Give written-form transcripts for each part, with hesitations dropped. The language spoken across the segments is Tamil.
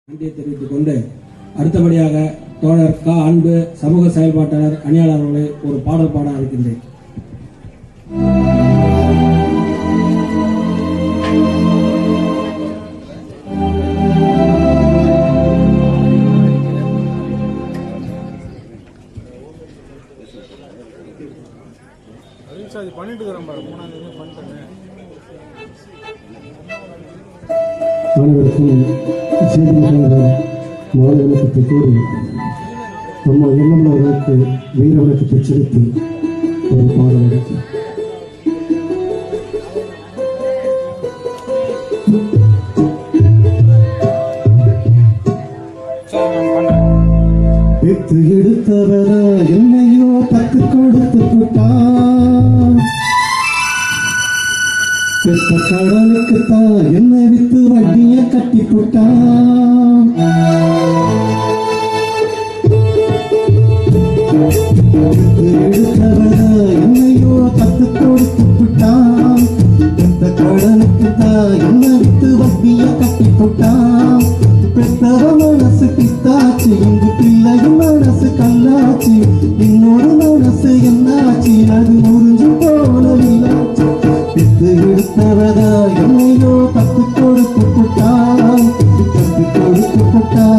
நன்றியை தெரிவித்துக் கொண்டு அடுத்தபடியாக தோழர் க. அன்பு சமூக செயல்பாட்டாளர் அணியாளர் அவர்களை ஒரு பாடல் பாட அழைக்கின்றேன். அனைவருக்கும் மாலை வணக்கத்தை கூறி நம்ம எண்ணமனவர்களுக்கு வீர வணக்கத்தை செலுத்தி ஒரு பாடல் வித்து எடுத்தவர என்னையோ பத்து கொடுத்து விட்டான். பெற்ற கடலுக்குத்தான் என்னை வித்து வட்டிய கட்டி போட்டான். எடுத்தவர என்னையோ பத்து கொடுத்து விட்டான். பெற்ற கடலுக்குத்தான் என்னை வித்து வட்டிய கட்டி போட்டான். பெற்றவ மனசு பித்தாச்சு, இங்கு பிள்ளையும் மனசு கல்லாச்சு. இன்னொரு மனசு என்னாச்சு, அது முறிஞ்சு போனவில்லாச்சு. பித்து எடுத்தவதா என்னையோ பத்து கொடுத்து போட்டான், பத்து கொடுத்து போட்டான்.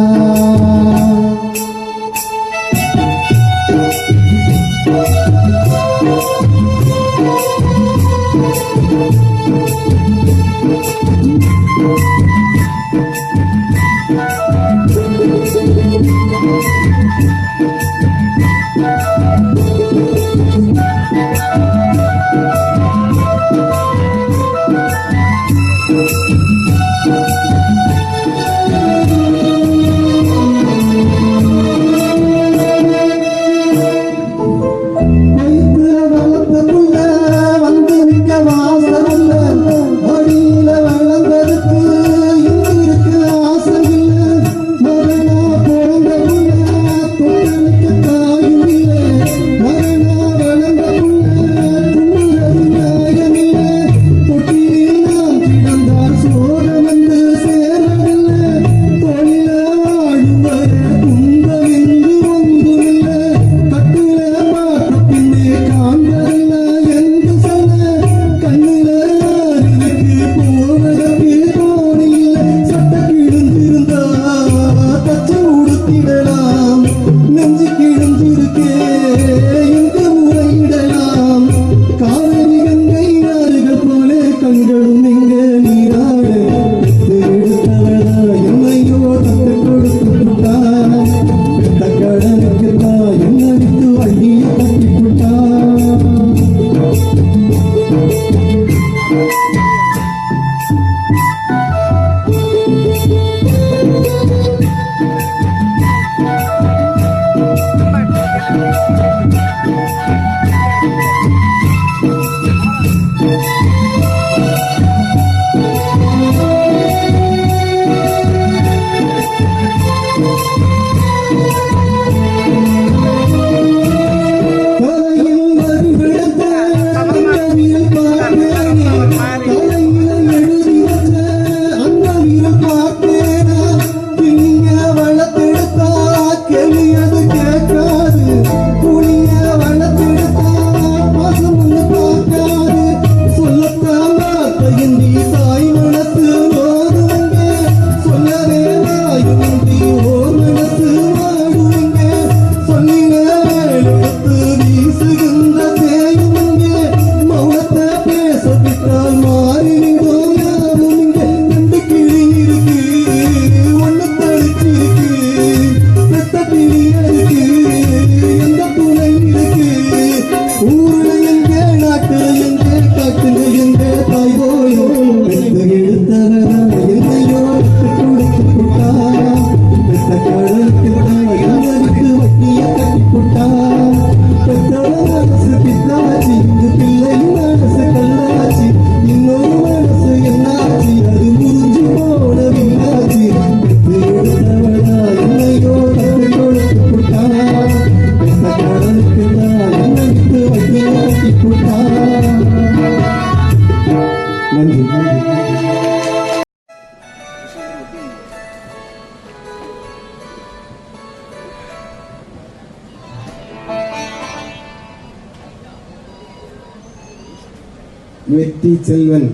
வெற்றி செல்வன்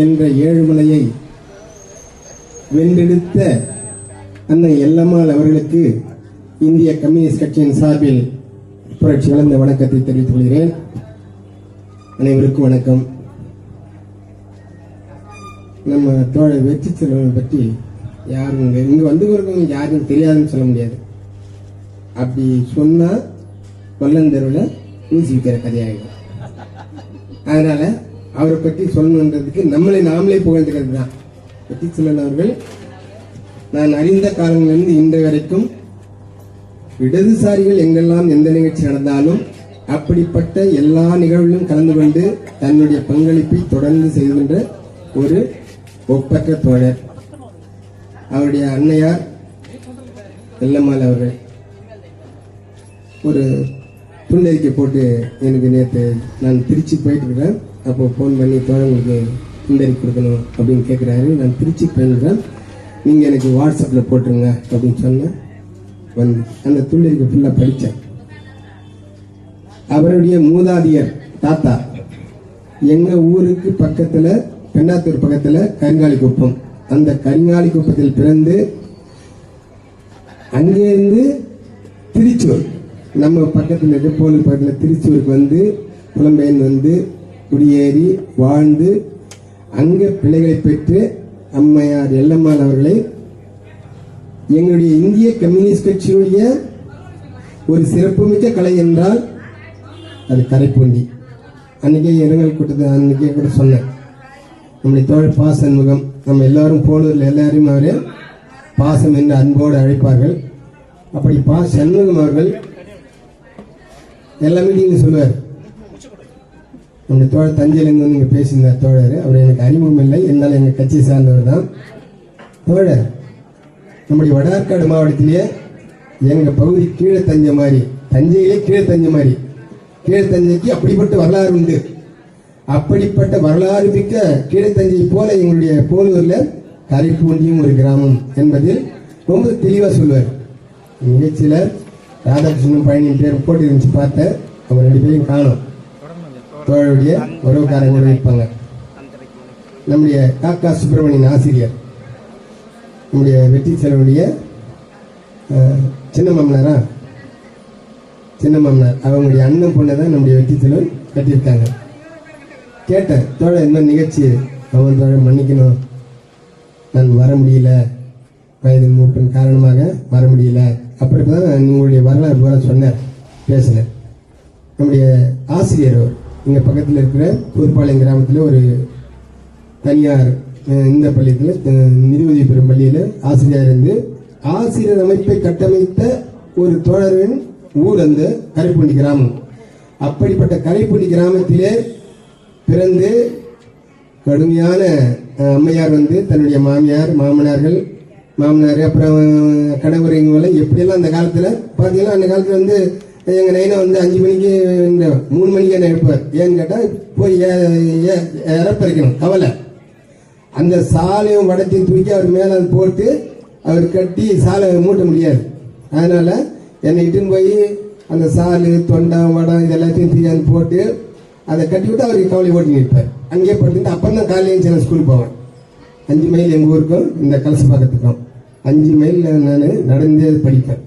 என்ற ஏழுமலையை வென்றெடுத்த அண்ணன் எல்லம்மாள் அவர்களுக்கு இந்திய கம்யூனிஸ்ட் கட்சியின் சார்பில் புரட்சி கலந்த வணக்கத்தை தெரிவித்துக் கொள்கிறேன். அனைவருக்கும் வணக்கம். நம்ம தோழர் வெற்றி செல்வனை பற்றி யாரும் இங்க வந்து யாரும் தெரியாதுன்னு சொல்ல முடியாது. அப்படி சொன்னா கொல்லந்தருவில் ஊசி விற்கிற கதையாகிடும். அதனால அவரை பற்றி சொல்லணுன்றதுக்கு நம்மளை நாமளே புகழ்ந்துக்கிறது தான். வெற்றி செல்வன் அவர்கள் நான் அறிந்த காலங்களிலிருந்து இன்று வரைக்கும் இடதுசாரிகள் எங்கெல்லாம் எந்த நிகழ்ச்சி நடந்தாலும் அப்படிப்பட்ட எல்லா நிகழ்விலும் கலந்து கொண்டு தன்னுடைய பங்களிப்பை தொடர்ந்து செய்கின்ற ஒரு ஒப்பற்ற தோழர். அவருடைய அன்னையார் எல்லம்மாள் அவர்கள் ஒரு துண்டறிக்கை போட்டு எனக்கு நேற்று நான் திருச்சி போயிட்டு இருக்கேன். அப்போ ஃபோன் பண்ணி தோழர்களுக்கு துண்டறிக்கை கொடுக்கணும் அப்படின்னு கேட்குறாரு. நான் திருச்சி போயிருக்கேன், நீங்கள் எனக்கு வாட்ஸ்அப்பில் போட்டுருங்க அப்படின்னு சொன்னேன். வந்து அந்த துண்டறிக்கை ஃபுல்லாக படித்தேன். அவருடைய மூதாதையர் தாத்தா எங்கள் ஊருக்கு பக்கத்தில் பெண்ணாத்தூர் பக்கத்தில் கரிங்காலிக்குப்பம், அந்த கரிங்காலிக்குப்பத்தில் பிறந்து அங்கேருந்து திருச்சூர் நம்ம பக்கத்தில் இருக்க போலூர் பக்கத்தில் திருச்சூருக்கு வந்து புலம்பெயர்ந்து வந்து குடியேறி வாழ்ந்து அங்கே பிள்ளைகளை பெற்று அம்மையார் எல்லம்மாள் அவர்களை எங்களுடைய இந்திய கம்யூனிஸ்ட் கட்சியுடைய ஒரு சிறப்புமிக்க கலை என்றால் அது கரைப்பூண்டி. அன்னைக்கே இரங்கல் கூட்டத்தை அன்னைக்கே கூட சொன்னேன். நம்முடைய தோழர் பா சண்முகம், நம்ம எல்லாரும் போலூரில் எல்லாரையும் அவரே பாசம் என்று அன்போடு அழைப்பார்கள். அப்படி பா சண்முகம் அவர்கள் எல்லா மீட்டிங்கும் சொல்லுவார். நம்முடைய தோழர் தஞ்சையிலிருந்து வந்து இங்கே பேசியிருந்தார் தோழர். அவர் எனக்கு அறிமுகம் இல்லை, என்னால் எங்கள் கட்சியை சார்ந்தவர் தான். தோழர், நம்முடைய வடார்காடு மாவட்டத்திலேயே எங்கள் பகுதி கீழே தஞ்சை மாதிரி, தஞ்சையிலே கீழே தஞ்சை மாதிரி, கீழே தஞ்சைக்கு அப்படிப்பட்ட வரலாறு உண்டு. அப்படிப்பட்ட வரலாறு மிக்க கீழே தஞ்சை போல எங்களுடைய போலூரில் கரைப்பூண்டியும் ஒரு கிராமம் என்பதில் ரொம்ப தெளிவாக சொல்லுவார். நிகழ்ச்சியில் ராதாகிருஷ்ணன் பழனியின் பேர் போட்டு இருந்துச்சு, பார்த்தேன். அவங்க ரெண்டு பேரையும் காணும். தோழருடைய உறவுக்காரங்களோட இருப்பாங்க. நம்முடைய காக்கா சுப்பிரமணியன் ஆசிரியர், நம்முடைய வெற்றி செல்வனுடைய சின்ன மாமனார், அவங்களுடைய அண்ணன் பொண்ணை தான் நம்முடைய வெற்றி செல்வன் கட்டியிருக்காங்க. கேட்டேன், தோழர் இந்த நிகழ்ச்சி அவன் தோழர் மன்னிக்கணும், நான் வர முடியல, வயது மூப்பின் காரணமாக வர முடியல. அப்படிதான் உங்களுடைய வரலாறு போல சொன்னேன், பேசினேன். நம்முடைய ஆசிரியர் அவர் இங்கே பக்கத்தில் இருக்கிற கூர்பாளையம் கிராமத்தில் ஒரு தனியார் இந்த பள்ளியில் நிதியுதவி பெறும் பள்ளியில் ஆசிரியர் இருந்து ஆசிரியர் அமைப்பை கட்டமைத்த ஒரு தோழரின் ஊர் அந்த கரைப்பூண்டி கிராமம். அப்படிப்பட்ட கரைப்பூண்டி கிராமத்திலே பிறந்து கடுமையான அம்மையார் வந்து தன்னுடைய மாமனார் அப்புறம் கணவர் இவங்களை எப்படியெல்லாம் அந்த காலத்தில் பார்த்தீங்கன்னா, அந்த காலத்தில் வந்து எங்கள் நைனா வந்து 5 மணிக்கு 3 மணிக்கு என்ன எழுப்பார். ஏன்னு கேட்டால் போய் இறப்பறிக்கணும் கவலை. அந்த சாலையும் வடத்தையும் தூக்கி அவர் மேலே போட்டு அவர் கட்டி சாலை மூட்ட முடியாது. அதனால என்னை இட்டுன்னு போய் அந்த சாலு தொண்டம் வடம் இது எல்லாத்தையும் தூக்கி போட்டு அதை கட்டி விட்டு அவருக்கு கவலை ஓட்டி நிற்பார். அங்கேயே படுத்துட்டு அப்புறம் தான் காலையில் சில ஸ்கூலுக்கு போவேன். 5 மைல் எங்கள் ஊருக்கும் இந்த கலசு பக்கத்துக்கும் 5 மைல் நான் நடந்தே படிப்பேன்.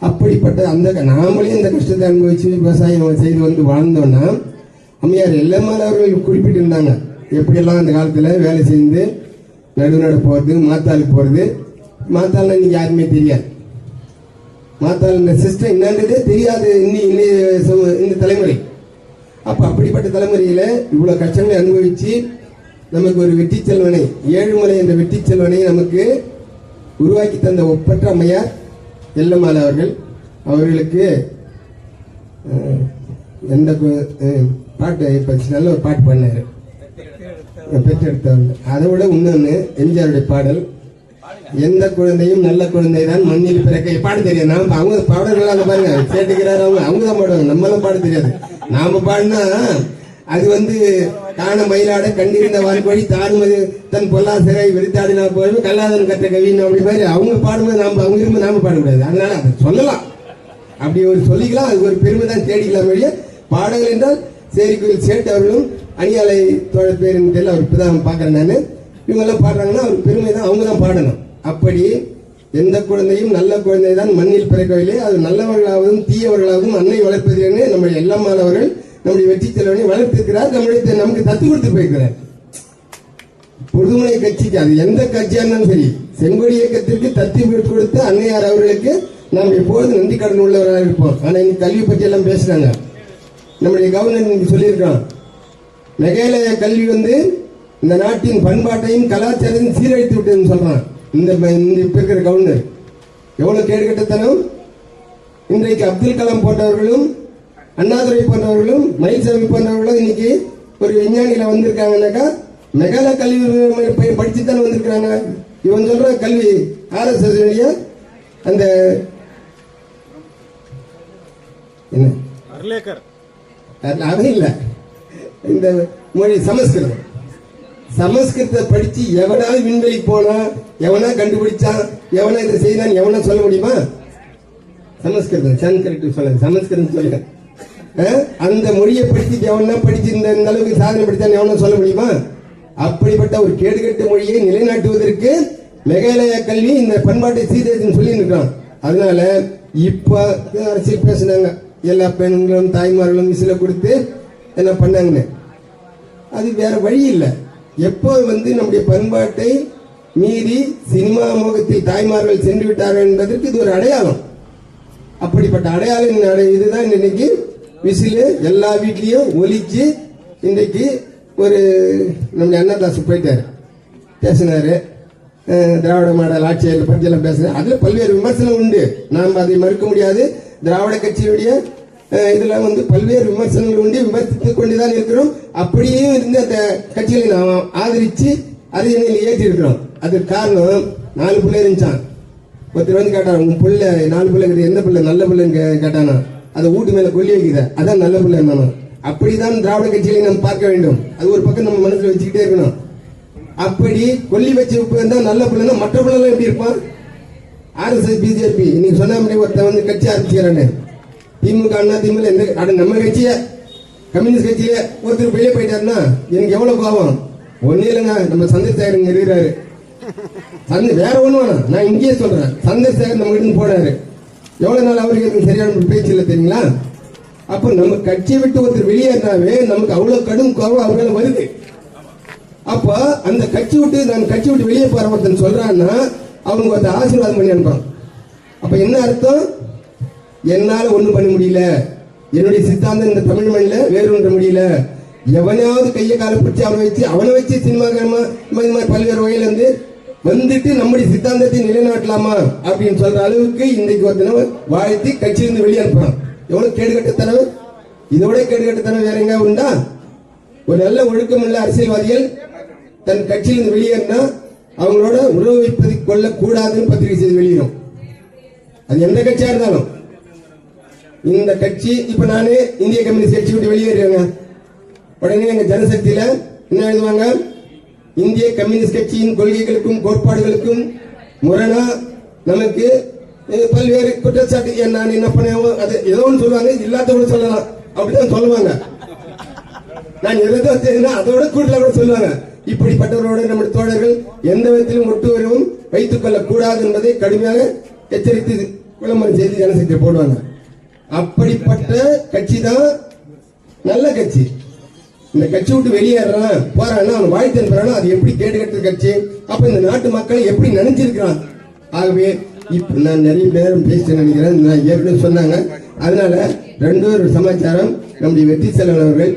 அப்படிப்பட்ட அந்த நாமளே இந்த கஷ்டத்தை அனுபவிச்சு விவசாயம் செய்து வந்து வாழ்ந்தோன்னா அம்மையார் எல்லம்மாள் அவர்கள் குறிப்பிட்டு இருந்தாங்க. எப்படியெல்லாம் அந்த காலத்தில் வேலை செய்து நடுநட போகிறது, மாத்தாளுக்கு போகிறது. மாத்தாள்னா இன்னைக்கு யாருமே தெரியாது. மாத்தாள் இந்த சிஸ்டம் என்னன்றதே தெரியாது இந்த தலைமுறை. அப்போ அப்படிப்பட்ட தலைமுறையில் இவ்வளோ கஷ்டங்களை அனுபவித்து நமக்கு ஒரு வெற்றி செல்வனை, ஏழுமலை என்ற வெற்றி செல்வனை நமக்கு உருவாக்கி தந்த ஒப்பற்ற அம்மையார் எல்லம்மாள் அவர்களுக்கு எந்த பாட்டு இப்போ நல்ல ஒரு பாட்டு பண்ணார், பெற்றெடுத்தவர்கள். அதை விட இன்னொன்று எம்ஜிஆருடைய பாடல், எந்த குழந்தையும் நல்ல குழந்தை தான் மண்ணில் பிறக்க. பாட தெரியாது. நாம அவங்க பாடல்கள் அந்த பாருங்க கேட்டுக்கிறாரு, அவங்க தான் பாடுவாங்க, நம்மளாம் பாட தெரியாது. நாம பாடினா அது வந்து காண மயிலாட கண்டிருந்த வாய்ப்படி தானுமது தன் பொல்லாசரை விரித்தாடினா போய் கல்லாதன் கற்ற கவின்னு அப்படி மாதிரி அவங்க பாடும்போது அவங்க விரும்ப நாம பாடக்கூடாது. அதனால அதை சொல்லலாம், அப்படி ஒரு சொல்லிக்கலாம், அது ஒரு பெருமை தான் தேடிக்கலாம். வழிய பாடல்கள் என்றால் சேரிக்குயில் சேட்டவர்களும் அணியாலை தோழர் பேர் தெரியல, அவர் இப்பதான் பாக்குறேன் நான். இவங்க எல்லாம் பாடுறாங்கன்னா அவர் பெருமை தான், அவங்க தான் பாடணும். அப்படி எந்த குழந்தையும் நல்ல குழந்தை தான் மண்ணில் பிறக்கவில்லை, அது நல்லவர்களாகவும் தீயவர்களாகவும் அன்னை வளர்ப்பதுன்னு நம்முடைய எல்லாமானவர்கள் நம்முடைய வெற்றி செல்வனை வளர்த்திருக்கிறார். நமக்கு தத்து கொடுத்து போயிருக்கிறார். பொதுமனை கட்சிக்கு அது எந்த கட்சியா இருந்தாலும் சரி, செங்கோடி இயக்கத்திற்கு தத்தி கொடுத்த அன்னையார் அவர்களுக்கு நாம் எப்போது நன்றி கடன் உள்ளவராக இருப்போம். ஆனா இன்னைக்கு கல்வி பற்றி எல்லாம் பேசுறாங்க. நம்முடைய கவர்னர் இன்னைக்கு சொல்லியிருக்கான், மெகாலய கல்வி இந்த நாட்டின் பண்பாட்டையும் கலாச்சாரத்தையும் சீரழித்து விட்டதுன்னு சொல்றான். இந்த இப்ப இருக்கிற கவர்னர் எவ்வளவு கேடுகட்டத்தனம். இன்றைக்கு அப்துல் கலாம் போன்றவர்களும் அண்ணாதுரை போன்றவர்களும் மயில்சாமி போன்றவர்களும் இன்னைக்கு ஒரு விஞ்ஞானிகளை வந்திருக்காங்கன்னாக்கா மெகாலய கல்வி படிச்சுத்தானே வந்திருக்கிறாங்க. இவன் சொல்ற கல்வி RSS அந்த என்ன அது இல்ல, இந்த மொழி சமஸ்கிருத படிச்சு எவனாவது விண்வெளி போனா, எவனா கண்டுபிடிச்சான், எவனா இதை செய்தான், எவனா சொல்ல முடியுமா? சமஸ்கிருதம் சமஸ்கிருதம் சொல்லுங்க. அந்த மொழியை படிச்சு எவனா படிச்சு இந்த அளவுக்கு சாதனை படித்தான் எவனா சொல்ல முடியுமா? அப்படிப்பட்ட ஒரு கேடுகட்ட மொழியை நிலைநாட்டுவதற்கு மெகாலய கல்வி இந்த பண்பாட்டை சீர்திருத்தம் சொல்லி இருக்கிறோம். அதனால இப்ப அரசியல் பேசினாங்க, எல்லா பெண்களும் தாய்மார்களும் விசில கொடுத்து என்ன பண்ணாங்கன்னு. அது வேற வழி இல்லை. எப்போ நம்முடைய பண்பாட்டை மீறி சினிமா முகத்தில் தாய்மார்கள் சென்று விட்டார்கள் என்பதற்கு இது ஒரு அடையாளம். அப்படிப்பட்ட அடையாளம் இதுதான் இன்னைக்கு விசிலு எல்லா வீட்லயும் ஒலிச்சு. இன்றைக்கு ஒரு நம்முடைய அண்ணாதாஸ் போயிட்டாரு, பேசினாரு, திராவிட மாடல் ஆட்சியை பற்றி எல்லாம் பேசினார். அதுல பல்வேறு விமர்சனம் உண்டு, நாம் அதை மறுக்க முடியாது. திராவிட கட்சியுடைய இதுல பல்வேறு விமர்சனங்கள் உண்டு, விமர்சித்துக் கொண்டுதான் இருக்கிறோம். அப்படியும் இருந்து அந்த கட்சிகளை நாம் ஆதரிச்சு அரியணையில் ஏற்றி இருக்கிறோம். அதுக்கு காரணம் 4 பிள்ளை இருந்துச்சான். ஒருத்தர் கேட்டான், உங்க பிள்ளை 4 பிள்ளை எந்த பிள்ளை நல்ல பிள்ளைன்னு கேட்டானா, அதை வீட்டு மேல கொல்லி வைக்குத, அதான் நல்ல பிள்ளை என்னன்னா. அப்படிதான் திராவிட கட்சிகளை நாம் பார்க்க வேண்டும். அது ஒரு பக்கம் நம்ம மனசுல வச்சுக்கிட்டே இருக்கணும். அப்படி கொல்லி வச்சு நல்ல பிள்ளைன்னா மற்ற பிள்ளை எப்படி இருப்பான்? RSS BJP இன்னைக்கு சொன்ன ஒருத்தன் கட்சி ஆரம்பிச்சுக்கிறானு, திமுக அண்ணா திமுக நம்ம கட்சிய கம்யூனிஸ்ட் கட்சியில ஒருத்தர் வெளியே போயிட்டாருன்னா எனக்கு எவ்வளவு கோபம். ஒன்னே இல்லைங்க, நம்ம சந்திரசேகர் இருக்கிறாரு, வேற ஒண்ணு வேணாம், நான் இங்கேயே சொல்றேன், சந்திரசேகர் நம்ம கிட்ட போனாரு. எவ்வளவு நாள் அவருக்கு சரியான பேச்சு இல்லை தெரியுங்களா? அப்ப நம்ம கட்சியை விட்டு ஒருத்தர் வெளியேறினாவே நமக்கு அவ்வளவு கடும் கோபம் அவர்கள வருது. அப்ப அந்த கட்சி விட்டு வெளியே போற ஒருத்தன் சொல்றான்னா அவங்க ஒரு ஆசீர்வாதம் பண்ணி அனுப்பான். அப்ப என்ன அர்த்தம்? என்னால ஒண்ணும் பண்ண முடியல, என்னுடைய சித்தாந்தம் இந்த தமிழ் மண்ணில வேறு ஒன்ற முடியல, எவனையாவது கையை கால பிடிச்சி அவனை வச்சு சினிமா பல்வேறு வகையில வந்துட்டு நம்முடைய சித்தாந்தத்தை நிலைநாட்டலாமா அப்படின்னு சொல்ற அளவுக்கு இன்றைக்கு ஒருத்தன வாழ்த்தி கட்சியிலிருந்து வெளியே அனுப்புறான். எவ்வளவு கேடுகட்டத்தனம்! இதோட கேடுகட்டத்தனம் வேற எங்க உண்டா? ஒரு நல்ல ஒழுக்கம் உள்ள அரசியல்வாதிகள் தன் கட்சியிலிருந்து வெளியேறினா அவங்களோட உறவு வைப்பதை கொள்ளக்கூடாதுன்னு பத்திரிகை செய்து வெளியிடும். அது எந்த கட்சியா இருந்தாலும். இந்த கட்சி இப்ப நானே இந்திய கம்யூனிஸ்ட் கட்சி விட்டு வெளியேறாங்க, உடனே எங்க ஜனசக்தியில என்ன எழுதுவாங்க, இந்திய கம்யூனிஸ்ட் கட்சியின் கொள்கைகளுக்கும் கோட்பாடுகளுக்கும் முரணா நமக்கு பல்வேறு குற்றச்சாட்டு நான் என்ன பண்ண அது ஏதோ ஒன்று சொல்லுவாங்க, இல்லாத கூட சொல்லலாம், அப்படிதான் சொல்லுவாங்க. நான் எதோ அதோட கூடுதலா கூட சொல்லுவாங்க. இப்படிப்பட்டவரோட நம்முடைய தோழர்கள் எந்த விதத்திலும் ஒட்டுவரவும் வைத்துக் கொள்ளக் கூடாது என்பதை கடுமையாக எச்சரித்து விளம்பரம் செய்து ஜனசக்தியை போடுவாங்க. அப்படிப்பட்ட கட்சி தான் நல்ல கட்சி. இந்த கட்சி விட்டு வெளியேறான் போறான்னா அவன் வாழ்த்து அனுப்புறானா அது எப்படி கேடுகட்ட கட்சி? அப்ப இந்த நாட்டு மக்களை எப்படி நினைச்சிருக்கிறான்? ஆகவே இப்ப நான் நிறைய நேரம் பேச நினைக்கிறேன், நான் ஏற்கனவே சொன்னாங்க. அதனால ரெண்டொரு சமாச்சாரம், நம்முடைய வெற்றி செல்வன் அவர்கள்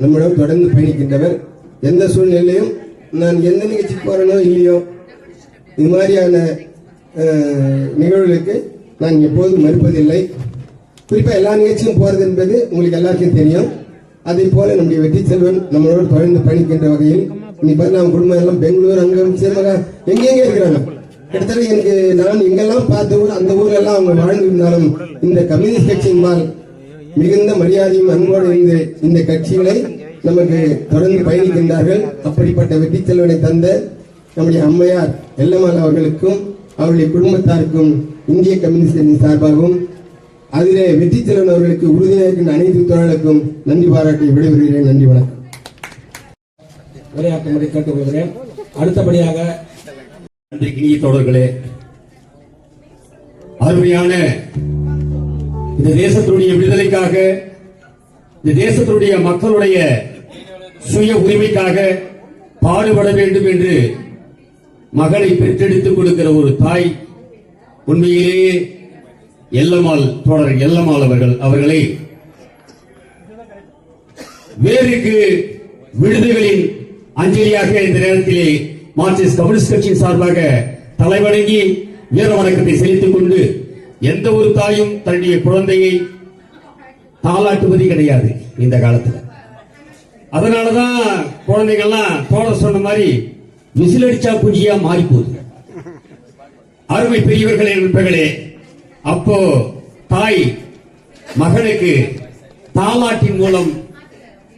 நம்மிடம் தொடர்ந்து பயணிக்கின்றவர். எந்த சூழ்நிலையும் நான் எந்த நிகழ்ச்சிக்கு போறேனோ இல்லையோ இது மாதிரியான நிகழ்வுகளுக்கு நான் எப்போதும் மறுப்பதில்லை. குறிப்பா எல்லா நிகழ்ச்சியும் போறது என்பது உங்களுக்கு எல்லாருக்கும் தெரியும். அதே போல நம்முடைய வெற்றி செல்வன் நம்மளோடு தொடர்ந்து பயணிக்கின்ற வகையில் இன்னைக்கு நம்ம குடும்பம் எல்லாம் பெங்களூர் அங்க சேர்மக எங்கெங்க இருக்கிறாங்க. கிட்டத்தட்ட எனக்கு நான் எங்கெல்லாம் பார்த்த ஊர் அந்த ஊர்ல எல்லாம் அவங்க வாழ்ந்திருந்தாலும் இந்த கம்யூனிஸ்ட் கட்சியினால் மிகுந்த மரியாதையும் அன்போடு இந்த கட்சிகளை நமக்கு தொடர்ந்து பயணிக்கின்றார்கள். அப்படிப்பட்ட வெற்றி செல்வனை தந்த நம்முடைய அம்மையார் எல்லம்மாள் அவர்களுக்கும் அவருடைய குடும்பத்தாருக்கும் இந்திய கம்யூனிஸ்ட் சார்பாகவும் அதிலே வெற்றி செல்வன் அவர்களுக்கு உறுதியாக இருக்கின்ற அனைத்து தோழர்களுக்கும் நன்றி பாராட்டி விடைபெறுகிறேன். நன்றி, வணக்கம். உரையாற்றும்படி கேட்டுக்கொள்கிறேன். அடுத்தபடியாக இனிய தோழர்களே, அருமையான இந்த தேசத்தினுடைய விடுதலைக்காக, இந்த தேசத்தினுடைய மக்களுடைய சுய உரிமைக்காக பாடுபட வேண்டும் என்று மகளை பெற்றெடுத்துக் கொடுக்கிற ஒரு தாய், உண்மையிலேயே எல்லம்மாள், தோழர் எல்லம்மாள் அவர்களை வேருக்கு விடுதலைகளின் அஞ்சலியாக இந்த நேரத்திலே மார்க்சிஸ்ட் கம்யூனிஸ்ட் கட்சியின் சார்பாக தலைவணங்கி வீர வணக்கத்தை செலுத்திக் கொண்டு, எந்த ஒரு தாயும் தன்னுடைய குழந்தையை தாளாட்டுவது கிடையாது இந்த காலத்தில். அதனாலதான் குழந்தைகள்லாம் தோழர் சொன்ன மாதிரி விசிலடிச்சா குஞ்சியா மாறி போகுது. அருமை பெரியவர்களே, நண்பர்களே, அப்போ தாய் மகனுக்கு தாலாட்டின் மூலம்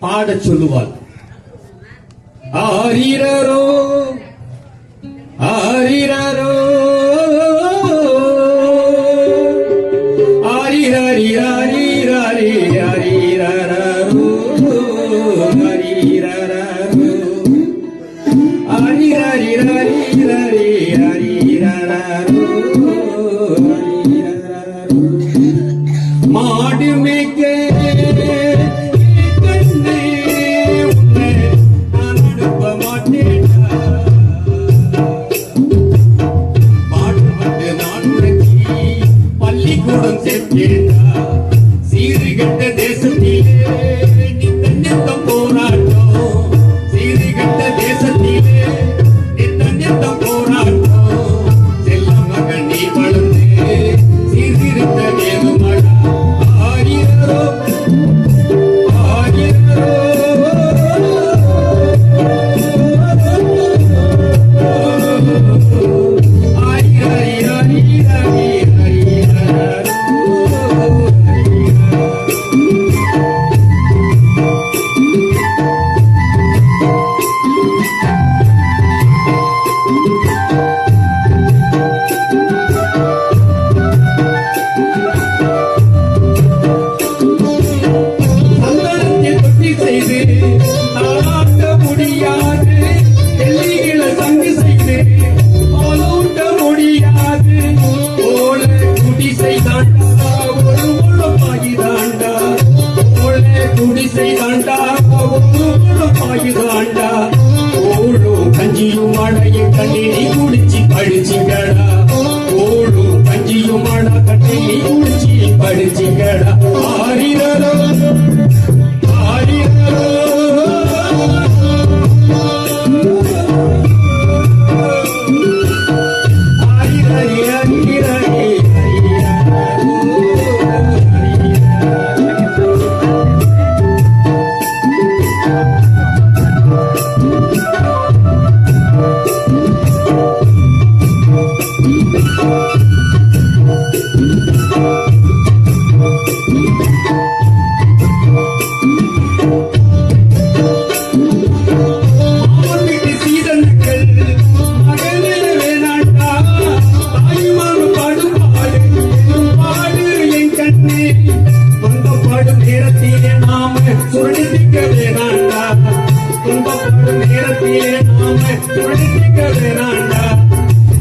பாடச் சொல்லுவாள். ஆரிரரோ ஆரிரரோ ஆரிரரிரரிரரிரரிரரோ ஆரிரரரோ ஆரிரரிரரிரரிரரோ மாடு மேய்க்க கண்ணே உன்னை நான் அனுப்ப மாட்டேன்டா. பாட்டு வந்து நான் உனக்கு பள்ளிக்கூடம் சேர்த்தேன்டா. சீர்கெட்ட தேசத்திலே நித்த நித்தம் போராட்டம், சீர்கெட்ட தேசத்திலே நித்த நித்தம் போராட்டம். செல்ல மகன் நீ வளர்ந்து சீர்திருத்த வேணுமடா. ஆயிரோ ஆயிரோ சந்தனத்தில் தொட்டி செய்து தாளாட்ட முடியாது, எல்லைகளை சங்கு செய்து பாலூட்ட முடியாது. ஓல குடிசை தாண்டா ஒரு முழப்பாகிதாண்டா, ஓல குடிசை தாண்டா ஒரு முழப்பாகிதாண்டா. ஓடும் கஞ்சியும் அடையும் கண்ணி நீ குடிச்சு படிச்சுங்கடா, ஓடும் கஞ்சியும் அட கண்ணி நீ குடிச்சு படிச்சுங்கடா. ஆரிரரோ ஆரிரரோ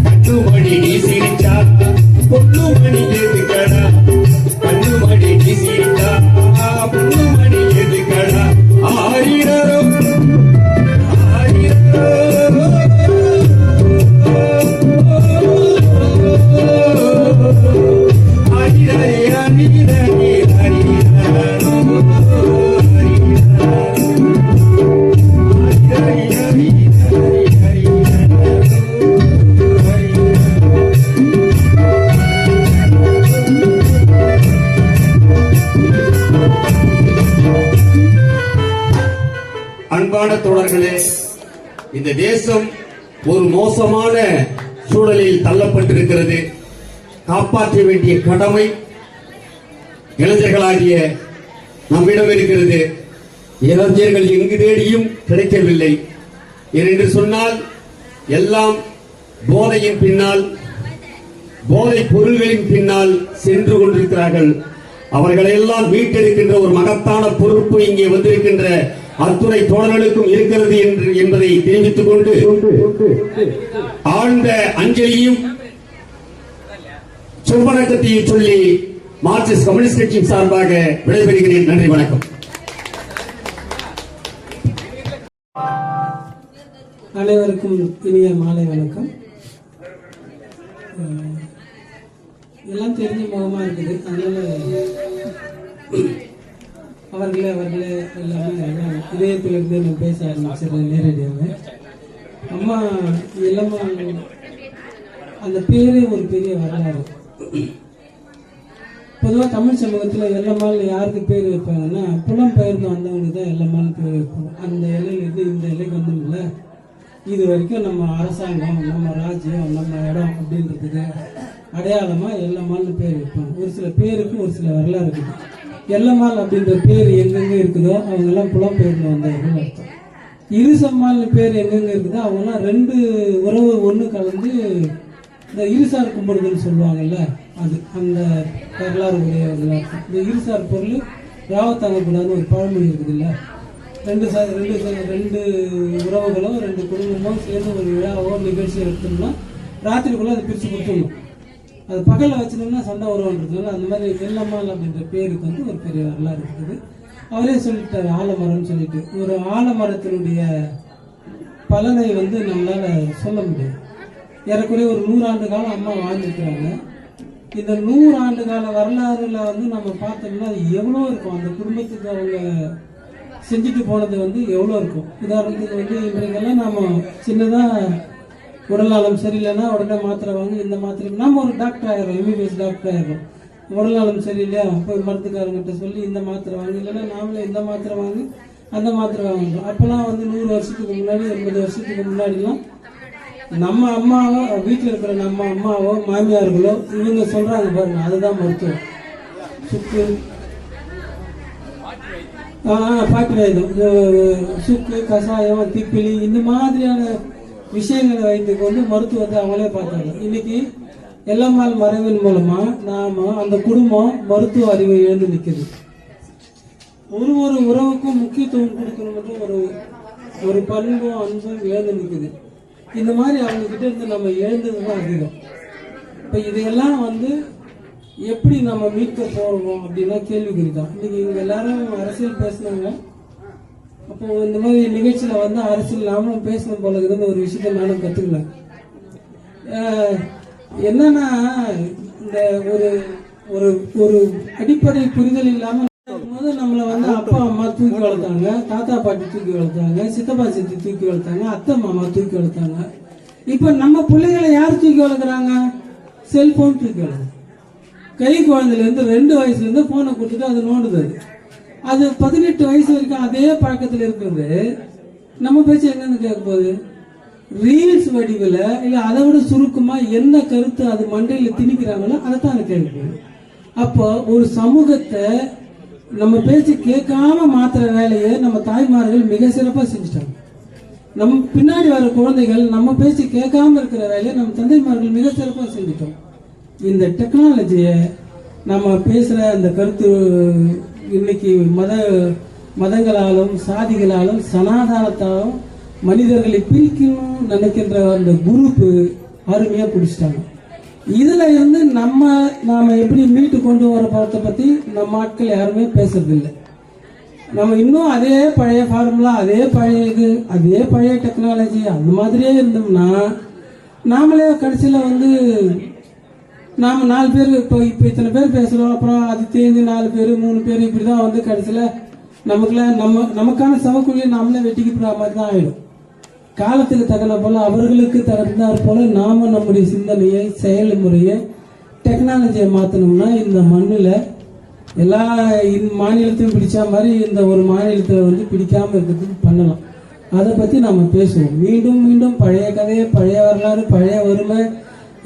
கண்ணுமணி நீ சிரிச்சா பொண்ணுமணி எதுக்கடா, கண்ணுமணி நீ சிரிச்சா பொண்ணுமணி எதுக்கடா. ஆரிரரோ ஆரிரரோ ஆரிரரி ஆரிரரி ஆரிரரோ அன்பான தோழர்களே, இந்த தேசம் ஒரு மோசமான சூழலில் தள்ளப்பட்டிருக்கிறது. காப்பாற்ற வேண்டிய கடமை இளைஞர்களாகிய நம்மிடம் இருக்கிறது. இளைஞர்கள் எங்கு தேடியும் கிடைக்கவில்லை. ஏனென்று சொன்னால் எல்லாம் போதையின் பின்னால், போதை பொருள்களின் பின்னால் சென்று கொண்டிருக்கிறார்கள். அவர்களையெல்லாம் மீட்டெடுக்கின்ற ஒரு மகத்தான பொறுப்பு இங்கே வந்திருக்கின்ற அத்துணை தோழர்களுக்கும் இருக்கிறது என்பதை தெரிவித்துக் கொண்டு ஆழ்ந்த அஞ்சலியும் சுவணக்கத்தையும் சொல்லி மார்க்சிஸ்ட் கம்யூனிஸ்ட் கட்சியின் சார்பாக விடைபெறுகிறேன். நன்றி, வணக்கம். அனைவருக்கும் இனிய மாலை வணக்கம். எல்லாம் தெரிஞ்ச முகமா இருக்குது, அதனால அவர்களே எல்லாமே இதயத்திலிருந்து நான் பேச ஆரம்பிச்சிடறேன் நேரடியாக. அம்மா இளமா அந்த பேரே ஒரு பெரிய வரலாறு. பொதுவாக தமிழ் சமூகத்தில் எல்லம்மாள் யாருக்கு பேர் வைப்பாங்கன்னா புலம்பெயர்ந்து வந்தவங்களுக்கு தான் எல்லம்மாள் பேர் வைப்பாங்க. அந்த எல்லையிலிருந்து இந்த எல்லைக்கு வந்தோம்ல, இது வரைக்கும் நம்ம அரசாங்கம், நம்ம ராஜ்யம், நம்ம இடம் அப்படின்றதுக்கு அடையாளமாக எல்லம்மாள்னு பேர் வைப்பாங்க. ஒரு சில பேருக்கு ஒரு சில வரலாறு இருக்குது. எல்லம்மாள் அப்படின்ற பேர் எங்கெங்கே இருக்குதோ அவங்கெல்லாம் புலம்பெயர்ந்து வந்தவர்கள் அர்த்தம். இருசம்மாள்னு பேர் எங்கெங்கே இருக்குதோ அவங்கெல்லாம் ரெண்டு உறவு ஒன்று கலந்து இந்த இருசார் கும்பிடுதுன்னு சொல்லுவாங்கல்ல, அது அந்த வரலாறு உடையவர்கள் அர்த்தம். இந்த இருசார் பொருள் ராவத்தாங்கக்கூடாதுன்னு ஒரு பழமொழி இருக்குது இல்லை, ரெண்டு உறவுகளோ ரெண்டு குடும்பமோ சேர்ந்து ஒரு விழாவோ நிகழ்ச்சி எடுத்தோம்னா ராத்திரிக்குள்ள அதை பிரித்து கொடுத்துடணும். அது பகலில் வச்சிருந்தோம்னா சண்டை வருவான்றதுனால அந்த மாதிரி எல்லம்மாள் அப்படின்ற பேருக்கு வந்து ஒரு பெரிய வரலாறு இருக்குது. அவரே சொல்லிட்டார் ஆலமரம்னு சொல்லிட்டு. ஒரு ஆலமரத்தினுடைய பலனை வந்து நம்மளால சொல்ல முடியாது. ஏறக்குறைய ஒரு 100 ஆண்டு காலம் அம்மா வாழ்ந்துருக்கிறாங்க. இந்த 100 ஆண்டு கால வரலாறுல வந்து நம்ம பார்த்தோம்னா அது எவ்வளோ இருக்கும். அந்த குடும்பத்துக்கு அவங்க செஞ்சுட்டு போனது வந்து எவ்வளோ இருக்கும். உதாரணத்துக்கு வந்து இன்றைக்கெல்லாம் நாம சின்னதாக உடல்நலம் சரியில்லைன்னா உடனே மாத்திரை வாங்கி இந்த மாத்திரை நம்ம ஒரு டாக்டர் ஆயிரும், எம்பிபிஎஸ் டாக்டர் ஆயிரும். உடல்நலம் சரியில்லையா போய் மருத்துக்காரங்கிட்ட சொல்லி இந்த மாத்திரை வாங்கி, இல்லைன்னா நாமளே இந்த மாத்திரை வாங்கி அந்த மாத்திரை வாங்கிட்டோம். அப்போல்லாம் வந்து 100 வருஷத்துக்கு முன்னாடி 80 வருஷத்துக்கு முன்னாடிலாம் நம்ம அம்மாவோ வீட்டில் இருக்கிற நம்ம அம்மாவோ மாமியார்களோ இவங்க சொல்றாங்க பாருங்க, அதுதான் மருத்துவம். சுக்கு பாட்டு வைத்தியம், சுக்கு கஷாயம் திப்பிலி இந்த மாதிரியான விஷயங்களை வைத்து கொண்டு மருத்துவத்தை அவங்களே பார்த்தாங்க. இன்னைக்கு எல்லம்மாள் மறைவின் மூலமா நாம அந்த குடும்பம் மருத்துவ அறிவை எழுந்து நிற்குது. ஒரு உறவுக்கும் முக்கியத்துவம் கொடுக்கணும் ஒரு பண்பும் அன்பும் எழுந்து நிற்குது. இந்த மாதிரி அவங்க கிட்ட இருந்து நம்ம எழுந்ததுதான் அதிகம். இப்ப இதையெல்லாம் வந்து எப்படி நம்ம மீட்க போறோம் அப்படின்னா கேள்விக்குறிதான். இன்னைக்கு இவங்க எல்லாரும் அரசியல் பேசினாங்க. அப்போ இந்த மாதிரி நிகழ்ச்சியில வந்து அரசியல் நாமளும் பேசணும் போல இருக்குதுன்னு ஒரு விஷயத்த நானும் கத்துக்கல. என்னன்னா இந்த ஒரு அடிப்படை புரிதல் இல்லாம நம்மள வந்து அப்பா அம்மா தூக்கி வளர்த்தாங்க, தாத்தா பாட்டி தூக்கி வளர்த்தாங்க, சித்தப்பா சித்தி தூக்கி வளர்த்தாங்க, அத்தை மாமா தூக்கி வளர்த்தாங்க. இப்ப நம்ம பிள்ளைகளை யார் தூக்கி வளர்க்குறாங்க? செல்போன் தூக்கி வளர்க்குறாங்க. கை குழந்தைல இருந்து 2 வயசுல இருந்து போனை கொடுத்துட்டு அது நோண்டுது. அது 18 வயசு வரைக்கும் அதே பழக்கத்தில் இருக்கிறது. நம்ம பேச்சு என்னன்னு கேட்க போகுது? ரீல்ஸ் வடிவில் இல்ல அதை விட சுருக்கமா என்ன கருத்து அது மண்டையில திணிக்கிறாங்களோ அதைத்தான் கேட்குது. அப்போ ஒரு சமூகத்தை நம்ம பேச்சு கேட்காம மாத்துற வேலையை நம்ம தாய்மார்கள் மிக சிறப்பா செஞ்சுட்டாங்க. நம்ம பின்னாடி வர குழந்தைகள் நம்ம பேச்சு கேட்காம இருக்கிற வேலையை நம்ம தந்தைமார்கள் மிக சிறப்பா செஞ்சுட்டோம். இந்த டெக்னாலஜியை நம்ம பேசுற அந்த கருத்து இன்னைக்கு மதங்களாலும் சாதிகளாலும் சனாதானத்தாலும் மனிதர்களை பிரிக்கணும் நினைக்கின்ற அந்த குரூப் அருமையா பிடிச்சிட்டாங்க. இதுல இருந்து நாம எப்படி மீட்டு கொண்டு வர போறத பத்தி நம்ம ஆட்கள் யாருமே பேசுறது இல்லை. நம்ம இன்னும் அதே பழைய ஃபார்முலா, அதே பழைய டெக்னாலஜி அந்த மாதிரியே இருந்தோம்னா நாமளே கடைசியில வந்து நாம 4 பேர் இப்போ இத்தனை பேர் பேசுறோம், அப்புறம் அது தேர்ந்து 4 பேர் 3 பேர் இப்படிதான் வந்து கடைசியில நமக்கான சவக்குழியை நாமளே வெட்டிக்கிற மாதிரி தான் ஆயிடும். காலத்துக்கு தகுந்த போல அவர்களுக்கு தகுந்தாற் போல நாம நம்முடைய சிந்தனையை செயல்முறையை டெக்னாலஜியை மாத்தணும்னா இந்த மண்ணில் எல்லா மாநிலத்தையும் பிடிச்ச மாதிரி இந்த ஒரு மாநிலத்தில் வந்து பிடிக்காம இருக்கிறதுக்கு பண்ணலாம். அதை பத்தி நாம பேசுவோம். மீண்டும் மீண்டும் பழைய கதையை, பழைய வரலாறு, பழைய வறுமை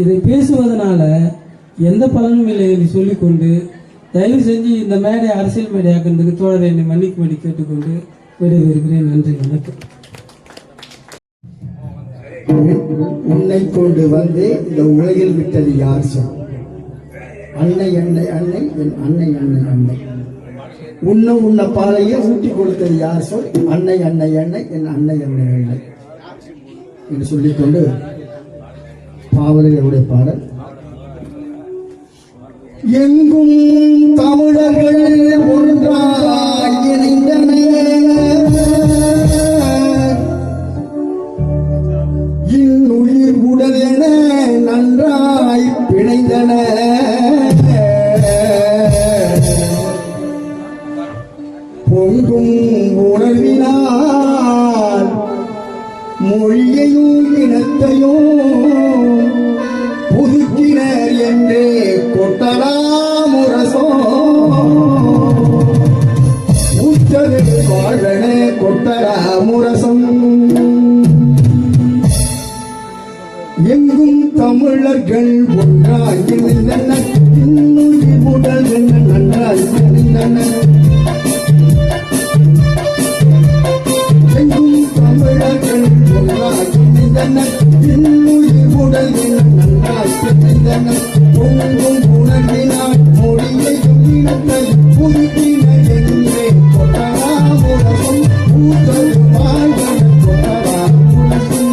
இதை பேசுவதனால எந்த பலனும் இல்லை என்று சொல்லிக்கொண்டு தயவு செஞ்சு இந்த மேடை அரசியல் மேடையாக்குறதுக்கு தோழரை என்னை மன்னிக்கும்படி கேட்டுக்கொண்டு விடைபெறுகிறேன். நன்றி, வணக்கம். உன்னை கொண்டு வந்து இந்த உலகில் விட்டது யார் சொல்? அன்னை அன்னை அன்னை என் அன்னை அன்னை அன்னை. உண்ண பாலையே ஊட்டி கொடுத்தது யார் சொல்? அன்னை அன்னை அன்னை என் அன்னை அன்னை அன்னை என்று சொல்லிக்கொண்டு பாவலர்களுடைய பாடல். எங்கும் தமிழர்கள் ஒன்றாய் இணைந்தனர், இன்னுயிர் உடலென நன்றாய் பிணைந்தனர், பொங்கும் உணர்வினால் மொழியையும் இனத்தையும் புதுக்கினர் என்றே கொட்டலாமுரசோ உத்தது வாழ்வன கொட்டலாமுரசம். எங்கும் தமிழர்கள் ஒன்றாய் இணைந்தனர், இன்னுயிர் உடல் என நன்றாய் பிணைந்தனர், எங்கும் தமிழர்கள் ஒன்றாய் இணைந்தனர், இன்னுயிர் உடல் என நன்றாய் பிணைந்தனர், பொங்கும் உணர்வினால் மொழியையும் இனத்தை புதுக்கினர் என்றே கொட்டலாமுரசம் ஊத்தது வாழ்வன கொட்டலாமுரசம்.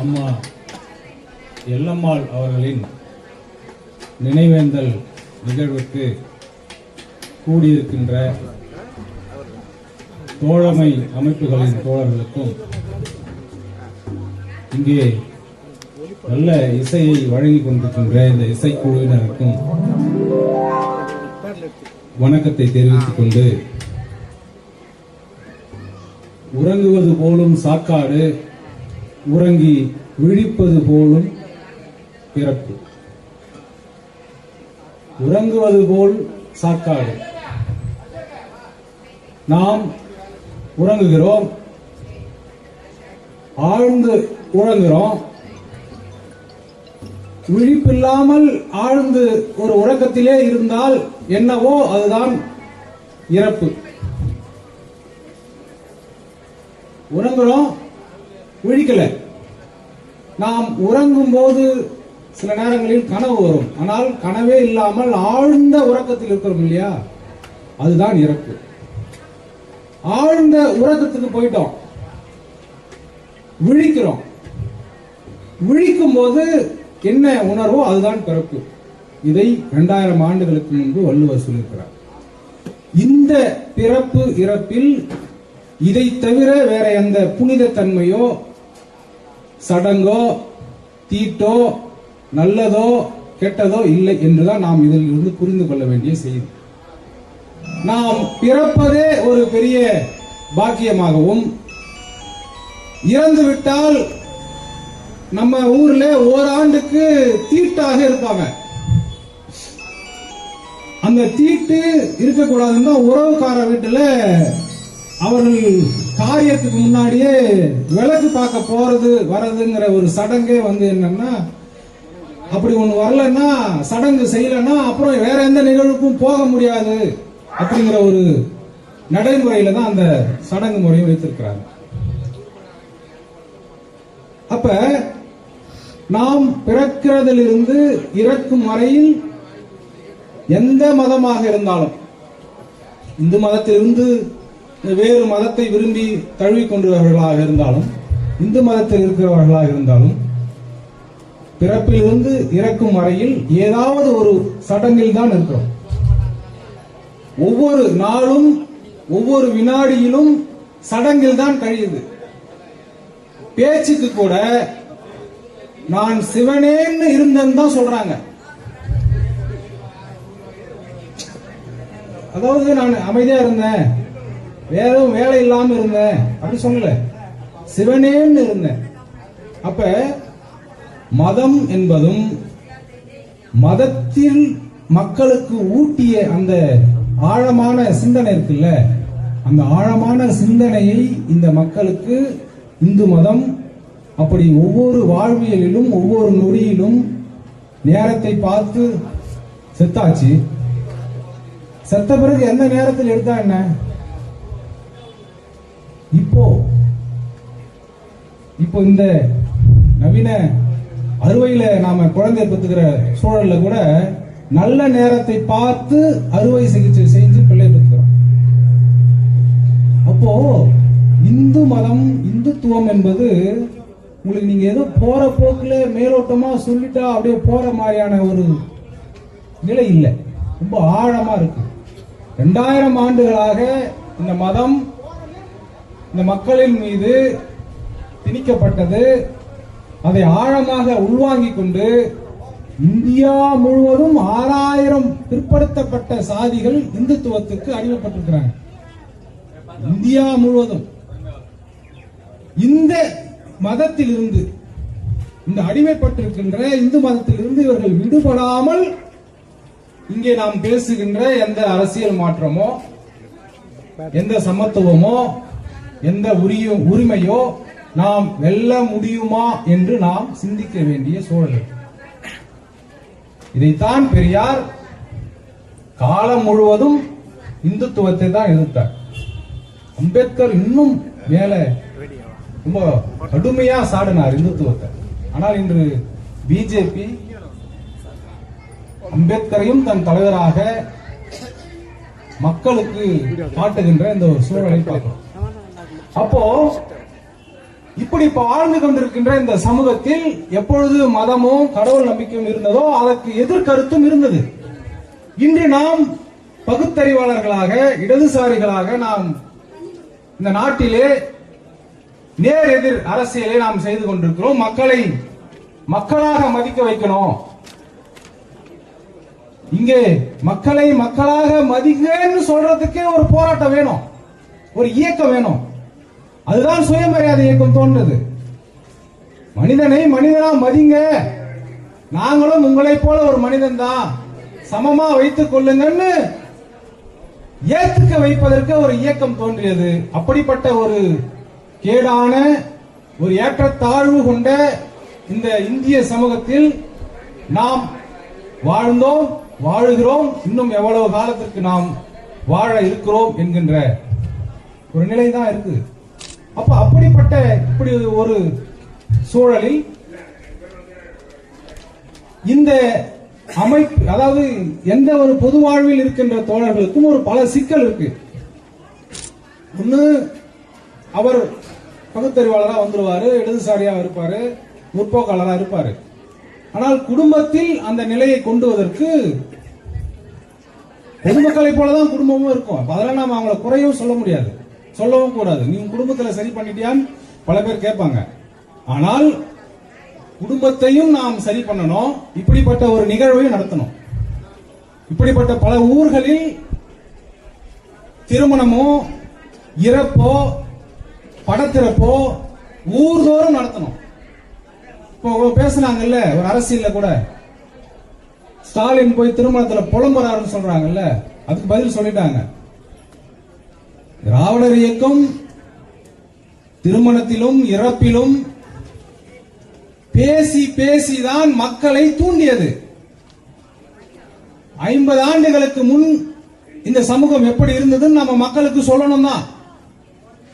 அம்மா எல்லம்மாள் அவர்களின் நினைவேந்தல் நிகழ்வுக்கு கூடியிருக்கின்ற தோழமை அமைப்புகளின் தோழர்களுக்கும் இங்கே நல்ல இசையை வழங்கிக் கொண்டிருக்கின்ற இந்த இசைக்குழுவினருக்கும் வணக்கத்தை தெரிவித்துக் கொண்டு, உறங்குவது போலும் சாக்காடு, உறங்கி விழிப்பது போலும் பிறப்பு. உறங்குவது போல் சாக்காடு. நாம் உறங்குகிறோம், ஆழ்ந்து உறங்குகிறோம். விழிப்பில்லாமல் ஆழ்ந்து ஒரு உறக்கத்திலே இருந்தால் என்னவோ அதுதான் இறப்பு. உறங்குறோம், விழிக்கல. நாம் உறங்கும் போது சில நேரங்களில் கனவு வரும். ஆனால் கனவே இல்லாமல் ஆழ்ந்த உறக்கத்தில் இருக்கிறோம் இல்லையா, அதுதான் இறப்பு. ஆழ்ந்த உறக்கத்துக்கு போயிட்டோம், விழிக்கிறோம். விழிக்கும் போது என்ன உணர்வோ அதுதான் பிறப்பு. இதை 2000 ஆண்டுகளுக்கு முன்பு வள்ளுவர் சொல்லியிருக்கிறார். இந்த பிறப்பு இறப்பில் இதை தவிர வேற எந்த புனித தன்மையோ சடங்கோ தீட்டோ நல்லதோ கெட்டதோ இல்லை என்றுதான் நாம் இதில் இருந்து புரிந்து கொள்ள வேண்டிய செய்தி. நாம் பிறப்பதே ஒரு பெரிய பாக்கியமாகவும், இறந்துவிட்டால் நம்ம ஊர்ல ஓராண்டுக்கு தீட்டாக இருப்பாங்க. அந்த தீட்டு இருக்கக்கூடாதுன்னா உறவுக்கார வீட்டுல அவர்கள் காரியத்துக்கு முன்னாடியே விளக்கு பார்க்க போறது வர்றதுங்கிற ஒரு சடங்கே என்னன்னா, அப்படி ஒண்ணு வரலன்னா, சடங்கு செய்யலன்னா அப்புறம் வேற எந்த நிகழ்வுக்கும் போக முடியாது அப்படிங்கிற ஒரு நடைமுறையில தான் அந்த சடங்கு முறையை வைத்திருக்கிறாங்க. அப்ப நாம் பிறக்கிறதிலிருந்து இறக்கும் வரையில் எந்த மதமாக இருந்தாலும், இந்து மதத்திலிருந்து வேறு மதத்தை விரும்பி தழுவிக் கொண்டவர்களாக இருந்தாலும், இந்து மதத்தில் இருக்கிறவர்களாக இருந்தாலும், பிறப்பிலிருந்து இறக்கும் வரையில் ஏதாவது ஒரு சடங்கில் தான் இருக்கிறோம். ஒவ்வொரு நாளும் ஒவ்வொரு வினாடியிலும் சடங்கில் தான் கழியுது. பேச்சுக்கு கூட நான் சிவனேன்னு இருந்தேன்னு தான் சொல்றாங்க. அதாவது நான் அமைதியா இருந்தேன், வேற வேலை இல்லாம இருந்தேன் அப்படி சொல்லல, சிவனேன்னு இருந்தேன். அப்ப மதம் என்பதும் மதத்தில் மக்களுக்கு ஊட்டிய அந்த ஆழமான சிந்தனை இருக்குல்ல, அந்த ஆழமான சிந்தனையை இந்த மக்களுக்கு இந்து மதம் அப்படி ஒவ்வொரு வாழ்வியலிலும் ஒவ்வொரு நொடியிலும் நேரத்தை பார்த்து செத்தாச்சு. செத்த பிறகு எந்த நேரத்தில் எடுத்தா என்ன? இப்போ இந்த நவீன அறுவையில நாம குழந்தை பெற்றுக்கிற சூழல்ல கூட நல்ல நேரத்தை பார்த்து அறுவை சிகிச்சை செஞ்சு பிள்ளை பெற்றுக்கிறோம். அப்போ இந்து மதம், இந்துத்துவம் என்பது உங்களுக்கு நீங்க ஏதோ போற போக்குல மேலோட்டமா சொல்லிட்டா அப்படியே போற மாதிரியான ஒரு நிலை இல்லை, ரொம்ப ஆழமா இருக்கு. 2000 ஆண்டுகளாக இந்த மதம் இந்த மக்களின் மீது திணிக்கப்பட்டது. அதை ஆழமாக உள்வாங்கிக் கொண்டு இந்தியா முழுவதும் 6000 பிற்படுத்தப்பட்ட சாதிகள் இந்துத்துவத்துக்கு அடிமைப்பட்டிருக்கிறாங்க. இந்தியா முழுவதும் இந்த மதத்திலிருந்து, இந்த அடிமைப்பட்டிருக்கின்ற இந்து மதத்திலிருந்து இவர்கள் விடுபடாமல் இங்கே நாம் பேசுகின்ற எந்த அரசியல் மாற்றமோ, எந்த சமத்துவமோ, எந்த உரிமையோ நாம் வெல்ல முடியுமா என்று நாம் சிந்திக்க வேண்டிய சூழல். இதைத்தான் பெரியார் காலம் முழுவதும் இந்துத்துவத்தை தான் எதிர்த்தார். அம்பேத்கர் இன்னும் மேல ரொம்ப கடுமையா சாடினார் இந்துத்துவத்தை. ஆனால் இன்று பிஜேபி அம்பேத்கரையும் தன் தலைவராக மக்களுக்கு காட்டுகின்ற இந்த ஒரு சூழலை பார்க்கிறோம். அப்போ இப்படி வாழ்ந்து கொண்டிருக்கின்ற இந்த சமூகத்தில் எப்பொழுது மதமும் கடவுள் நம்பிக்கையும் இருந்ததோ அதற்கு எதிர்கருத்தும் இருந்தது. இன்று நாம் பகுத்தறிவாளர்களாக, இடதுசாரிகளாக நாம் இந்த நாட்டிலே நேர் எதிர் அரசியலை நாம் செய்து கொண்டிருக்கிறோம். மக்களை மக்களாக மதிக்க வைக்கணும். இங்கே மக்களை மக்களாக மதிக்கன்னு சொல்றதுக்கே ஒரு போராட்டம் வேணும், ஒரு இயக்கம் வேணும். அதுதான் சுயமரியாதை இயக்கம் தோன்றது. மனிதனை மனிதனா மதிங்க, நாங்களும் உங்களை போல ஒரு மனிதன் தான், சமமா வைத்துக் கொள்ளுங்கன்னு ஏத்துக்க வைப்பதற்கு ஒரு இயக்கம் தோன்றியது. அப்படிப்பட்ட ஒரு கேடான ஒரு ஏற்றத்தாழ்வு கொண்ட இந்த இந்திய சமூகத்தில் நாம் வாழ்ந்தோம், வாழுகிறோம், இன்னும் எவ்வளவு காலத்திற்கு நாம் வாழ இருக்கிறோம் என்கின்ற ஒரு நிலை தான் இருக்கு. அப்ப அப்படிப்பட்ட இப்படி ஒரு சூழலில் இந்த அமைப்பு, அதாவது எந்த ஒரு பொது வாழ்வில் இருக்கின்ற தோழர்களுக்கும் ஒரு பல சிக்கல் இருக்கு. ஒண்ணு, அவர் பகுத்தறிவாளரா வந்துருவாரு, இடதுசாரியா இருப்பாரு, முற்போக்காளரா இருப்பாரு. ஆனால் குடும்பத்தில் அந்த நிலையை கொண்டு வருவதற்கு பொதுமக்களை போலதான் குடும்பமும் இருக்கும். அதெல்லாம் நாம அவங்களை குறையும் சொல்ல முடியாது, சொல்லவும் கூடாது. நீங்க குடும்பத்துல சரி பண்ணிட்டியான்னு பல பேர் கேட்பாங்க. ஆனால் குடும்பத்தையும் நாம் சரி பண்ணணும், இப்படிப்பட்ட ஒரு நிகழ்வையும் நடத்தணும். இப்படிப்பட்ட பல ஊர்களில் திருமணமோ இறப்போ படத்திறப்போ ஊர்தோறும் நடத்தணும். இப்போ பேசுனாங்கல்ல ஒரு அரசியல்ல கூட, ஸ்டாலின் போய் திருமணத்துல புலம்புறாருன்னு சொல்றாங்கல்ல, அதுக்கு பதில் சொல்லிட்டாங்க. திராவிடர் இயக்கம் திருமணத்திலும் இறப்பிலும் பேசி பேசிதான் மக்களை தூண்டியது. 50 ஆண்டுகளுக்கு முன் இந்த சமூகம் எப்படி இருந்ததுன்னு நம்ம மக்களுக்கு சொல்லணும் தான்.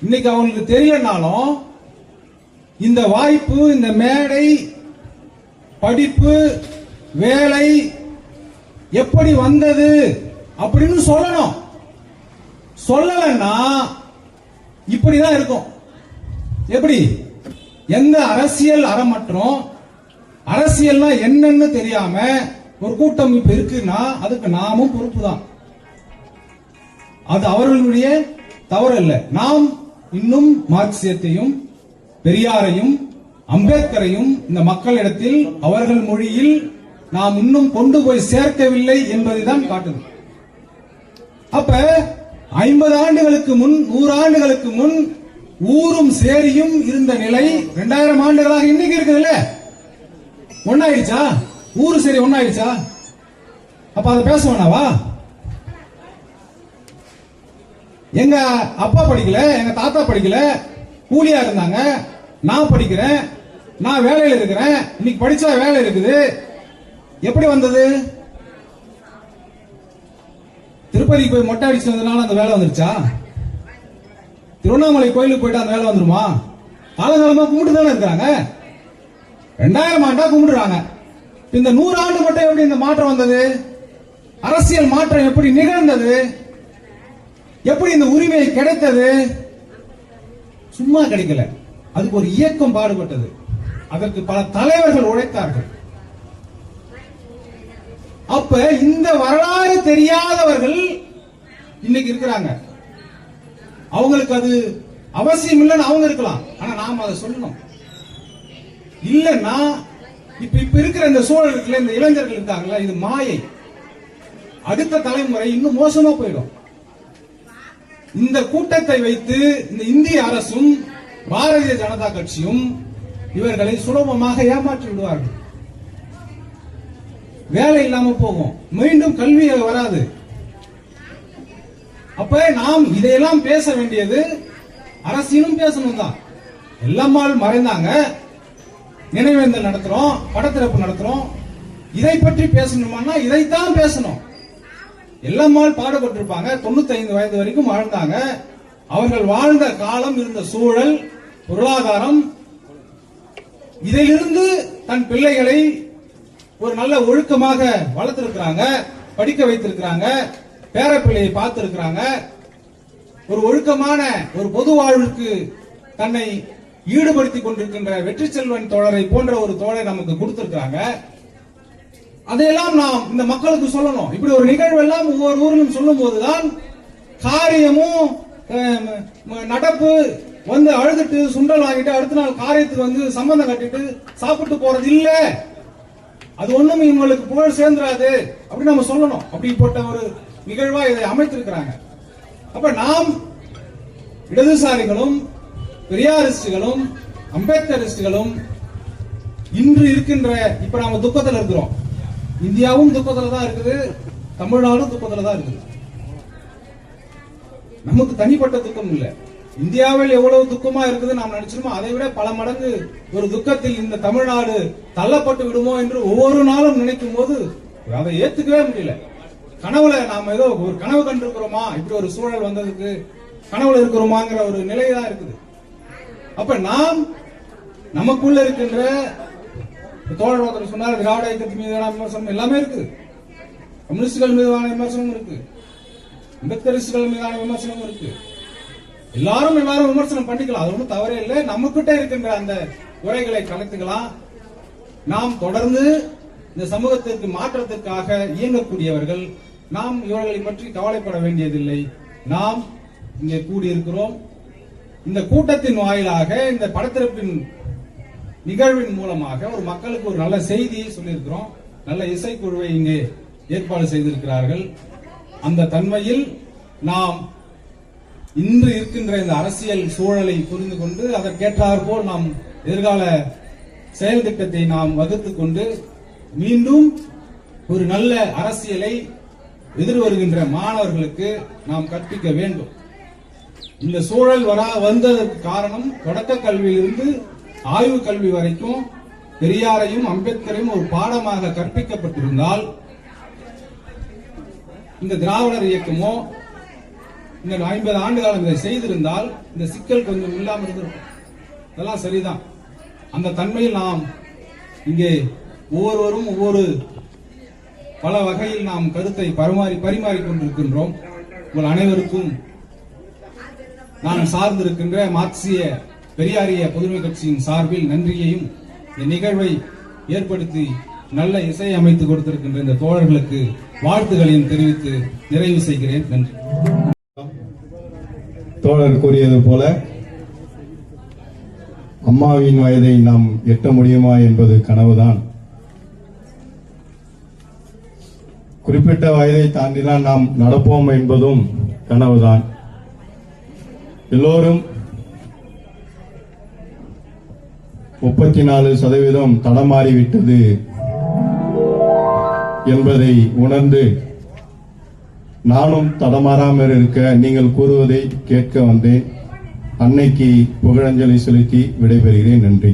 இன்னைக்கு அவங்களுக்கு தெரியலனாலும் இந்த வாய்ப்பு, இந்த மேடை, படிப்பு, வேலை எப்படி வந்தது அப்படின்னு சொல்லணும். சொல்லலன்னா இப்படிதான் இருக்கும். எப்படி? எந்த அரசியல் அறமற்றும் அரசியல்னா என்னன்னு தெரியாம ஒரு கூட்டம் இப்ப இருக்குன்னா அதுக்கு நாமும் பொறுப்பு தான். அது அவர்களுடைய தவறு இல்ல. நாம் இன்னும் மார்க்சியத்தையும் பெரியாரையும் அம்பேத்கரையும் இந்த மக்களிடத்தில் அவர்கள் மொழியில் நாம் இன்னும் கொண்டு போய் சேர்க்கவில்லை என்பதைதான் காட்டுது. அப்ப 50 ஆண்டுகளுக்கு முன், 100 ஆண்டுகளுக்கு முன் ஊரும் சேரியும் இருந்த நிலை 2000 ஆண்டுகளாக இன்னைக்கு இருக்குதுல்ல, ஒன்னாயிடுச்சா? ஊரு சேரி ஒன்னாயிடுச்சா? அப்ப அதை பேசுவானாவா? எங்க அப்பா படிக்கல, எங்க தாத்தா படிக்கல, கூலியா இருந்தாங்க, நான் படிக்கிறேன், நான் வேலையில் இருக்கிறேன், இன்னைக்கு படிச்சா வேலை இருக்குது. எப்படி வந்தது? திருப்பதிக்கு போய் மொட்டை அடிச்சு வந்ததுனால அந்த வேலை வந்துருச்சா? திருவண்ணாமலை கோயிலுக்கு போயிட்டு அந்த வேலை வந்துருமா? காலகாலமா கும்பிட்டு தானே இருக்காங்க. 2000 ஆண்டா கும்பிடுறாங்க. இந்த 100 ஆண்டு மட்டும் எப்படி இந்த மாற்றம் வந்தது? அரசியல் மாற்றம் எப்படி நிகழ்ந்தது? எப்படி இந்த உரிமை கிடைத்தது? சும்மா கிடைக்கல, அதுக்கு ஒரு இயக்கம் பாடுபட்டது, அதற்கு பல தலைவர்கள் உழைத்தார்கள். அப்ப இந்த வரலாறு தெரியாதவர்கள் இன்னைக்கு இருக்கிறாங்க. அவங்களுக்கு அது அவசியம் இல்லைன்னு அவங்க இருக்கலாம், ஆனா நாம அதை சொல்லணும். இல்லன்னா இப்ப இருக்கிற இந்த சூழல் இருக்குல்ல, இந்த இளைஞர்கள் இருக்காங்கல்ல, இது மாயை. அடுத்த தலைமுறை இன்னும் மோசமா போயிடும். இந்த கூட்டத்தை வைத்து இந்த இந்திய அரசும் பாரதிய ஜனதா கட்சியும் இவர்களை சுலபமாக ஏமாற்றி விடுவார்கள். வேலை இல்லாம போகும், மீண்டும் கல்வி வராது. அப்ப நாம் இதையெல்லாம் பேச வேண்டியது அரசியலும் பேசணும் தான். எல்லாமால் மறைந்தாங்க, நினைவேந்தல் நடத்துறோம், படத்திறப்பு நடத்துறோம், இதை பற்றி பேசணுமானா இதைத்தான் பேசணும். எல்லாமால் பாடுபட்டிருப்பாங்க, 95 வயது வரைக்கும் வாழ்ந்தாங்க. அவர்கள் வாழ்ந்த காலம், இருந்த சூழல், பொருளாதாரம், இதிலிருந்து தன் பிள்ளைகளை ஒரு நல்ல ஒழுக்கமாக வளர்த்திருக்கிறாங்க, படிக்க வைத்திருக்கிறாங்க, பேர பிள்ளையை பார்த்திருக்கிறாங்க, ஒரு ஒழுக்கமான ஒரு பொது வாழ்வுக்கு தன்னை ஈடுபடுத்திக் கொண்டிருக்கின்ற வெற்றி செல்வன் தோழரை போன்ற ஒரு தோழரை நமக்கு கொடுத்திருக்காங்க. அதையெல்லாம் நாம் இந்த மக்களுக்கு சொல்லணும். இப்படி ஒரு நிகழ்வு எல்லாம் ஒவ்வொரு ஊரிலும் சொல்லும் போதுதான் காரியமும் நடப்பு வந்து அழுதுட்டு சுண்டல் வாங்கிட்டு அடுத்த நாள் காரியத்துக்கு வந்து சம்பந்தம் கட்டிட்டு சாப்பிட்டு போறது இல்ல. அது ஒண்ணும் இவங்களுக்கு புகழ் சேர்ந்துராது அப்படின்னு நம்ம சொல்லணும். அப்படிப்பட்ட ஒரு நிகழ்வா இதை அமைத்திருக்கிறாங்க. அப்ப நாம் இடதுசாரிகளும் பெரியாரிஸ்டுகளும் அம்பேத்கரிஸ்டுகளும் இன்று இருக்கின்ற இப்ப நாம துக்கத்தில் இருக்கிறோம். இந்தியாவும் துக்கத்துல தான் இருக்குது, தமிழ்நாடும் துக்கத்துல தான் இருக்குது. நமக்கு தனிப்பட்ட துக்கம் இல்லை. இந்தியாவில் எவ்வளவு துக்கமா இருக்குது நாம் நினைச்சிருமோ அதை விட பல மடங்கு ஒரு துக்கத்தில் இந்த தமிழ்நாடு தள்ளப்பட்டு விடுமோ என்று ஒவ்வொரு நாளும் நினைக்கும் போது அதை ஏத்துக்கவே முடியல. கனவுல நாம ஏதோ ஒரு கனவு கண்டிருக்கிறோமா, இப்படி ஒரு சூழல் வந்ததுக்கு கனவுல இருக்கிறோமாங்கிற ஒரு நிலைதான் இருக்குது. அப்ப நாம் நமக்குள்ள இருக்கின்ற தோழர் ஒருத்தர் சொன்னார், திராவிட இயக்கத்தின் மீதான விமர்சனம் எல்லாமே இருக்கு, கம்யூனிஸ்டுகள் மீதான விமர்சனம் இருக்கு, அம்பேத்கரிஸ்டுகள் மீதான விமர்சனம் இருக்கு. எல்லாரும் விமர்சனம் பண்ணிக்கலாம், அது ஒன்றும் தவறே இல்லை. நம்மகிட்ட இருக்கின்ற அந்த உரைகளை கலத்துக்கலாம். நாம் தொடர்ந்து இந்த சமூகத்திற்கு மாற்றத்திற்காக இயங்கக்கூடியவர்கள். நாம் இவர்களை பற்றி கவலைப்பட வேண்டியதில்லை. நாம் இங்கே கூடியிருக்கிறோம். இந்த கூட்டத்தின் வாயிலாக இந்த படத்திறப்பின் நிகழ்வின் மூலமாக ஒரு மக்களுக்கு ஒரு நல்ல செய்தியை சொல்லியிருக்கிறோம். நல்ல இசைக்குழுவை இங்கே ஏற்பாடு செய்திருக்கிறார்கள். அந்த தன்மையில் நாம் இன்று இருக்கின்ற இந்த அரசியல் சூழலை புரிந்து கொண்டு அதற்கேற்றாற்போல் நாம் எதிர்கால செயல் திட்டத்தை நாம் வகுத்துக் கொண்டு மீண்டும் ஒரு நல்ல அரசியலை எதிர்வருகின்ற மாணவர்களுக்கு நாம் கற்பிக்க வேண்டும். இந்த சூழல் வந்ததற்கு காரணம் தொடக்க கல்வியிலிருந்து ஆய்வு கல்வி வரைக்கும் பெரியாரையும் அம்பேத்கரையும் ஒரு பாடமாக கற்பிக்கப்பட்டிருந்தால் இந்த திராவிடர் இயக்கமோ இந்த 50 ஆண்டு காலம் இதை செய்திருந்தால் இந்த சிக்கல் கொஞ்சம் இல்லாமல் இருந்திருக்கும். இதெல்லாம் சரிதான். அந்த தன்மையில் நாம் இங்கே ஒவ்வொருவரும் ஒவ்வொரு பல வகையில் நாம் கருத்தை பரிமாறிக் கொண்டிருக்கின்றோம். உங்கள் அனைவருக்கும் நான் சார்ந்திருக்கின்ற மார்க்சிய பெரியாரிய பொதுமை கட்சியின் சார்பில் நன்றியையும் இந்த நிகழ்வை ஏற்படுத்தி நல்ல இசை அமைத்து கொடுத்திருக்கின்ற இந்த தோழர்களுக்கு வாழ்த்துக்களையும் தெரிவித்து நிறைவு செய்கிறேன். நன்றி. தோழர் கூறியது போல அம்மாவின் வயதை நாம் எட்ட முடியுமா என்பது கனவுதான். குறிப்பிட்ட வயதை தாண்டினால் நாம் நடப்போம் என்பதும் கனவுதான். எல்லோரும் 34% தடமாறிவிட்டது என்பதை உணர்ந்து நானும் தடமாறாமல் இருக்க நீங்கள் கூறுவதை கேட்க வந்தேன். அன்னைக்கு புகழஞ்சலி செலுத்தி விடைபெறுகிறேன். நன்றி.